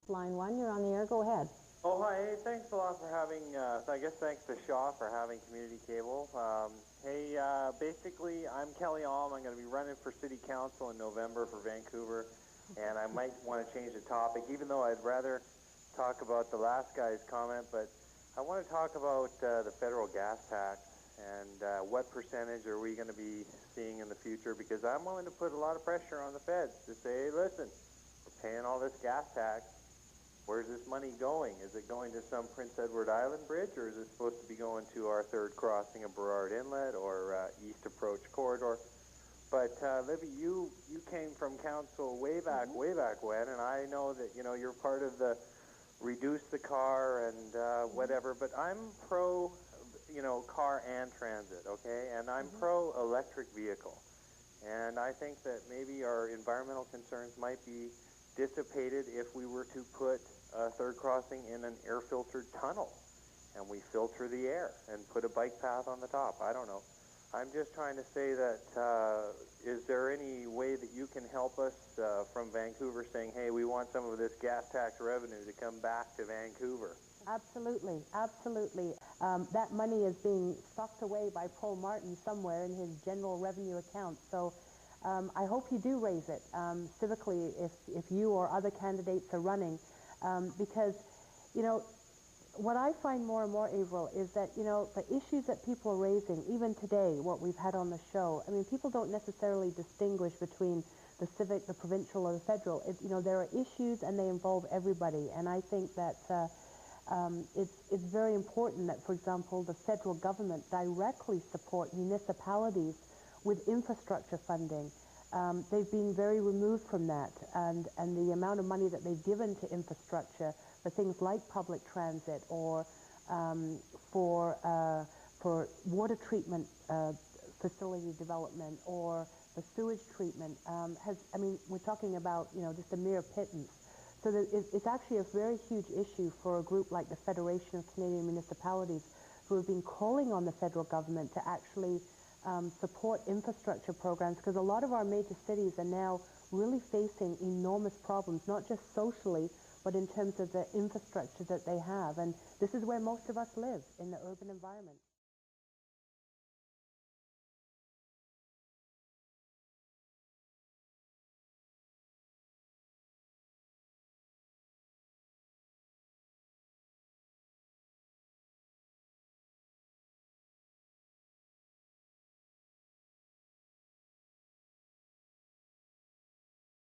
Line 1, you're on the air. Go ahead. Oh, hi. Hey, thanks a lot for having, I guess thanks to Shaw for having community cable. Basically, I'm Kelly Alm. I'm going to be running for City Council in November for Vancouver, and I might want to change the topic, even though I'd rather talk about the last guy's comment, but I want to talk about the federal gas tax and what percentage are we going to be seeing in the future, because I'm willing to put a lot of pressure on the feds to say, hey, listen, we're paying all this gas tax. Where's this money going? Is it going to some Prince Edward Island bridge, or is it supposed to be going to our third crossing of Burrard Inlet or East Approach Corridor? But Libby, you came from council way back when, and I know that you're part of the reduce the car and whatever. But I'm pro, car and transit, okay? And I'm pro electric vehicle, and I think that maybe our environmental concerns might be dissipated if we were to put a third crossing in an air-filtered tunnel and we filter the air and put a bike path on the top. I don't know. I'm just trying to say that is there any way that you can help us from Vancouver saying, hey, we want some of this gas tax revenue to come back to Vancouver? Absolutely, absolutely. That money is being stocked away by Paul Martin somewhere in his general revenue account. So I hope you do raise it civically if you or other candidates are running, because, what I find more and more, Averill, is that, the issues that people are raising, even today, what we've had on the show, I mean, people don't necessarily distinguish between the civic, the provincial, or the federal. There are issues and they involve everybody, and I think that it's very important that, for example, the federal government directly support municipalities with infrastructure funding. They've been very removed from that, and the amount of money that they've given to infrastructure for things like public transit or for water treatment facility development or the sewage treatment we're talking about, just a mere pittance. So that it's actually a very huge issue for a group like the Federation of Canadian Municipalities, who have been calling on the federal government to actually support infrastructure programs, because a lot of our major cities are now really facing enormous problems, not just socially, but in terms of the infrastructure that they have. And this is where most of us live, in the urban environment.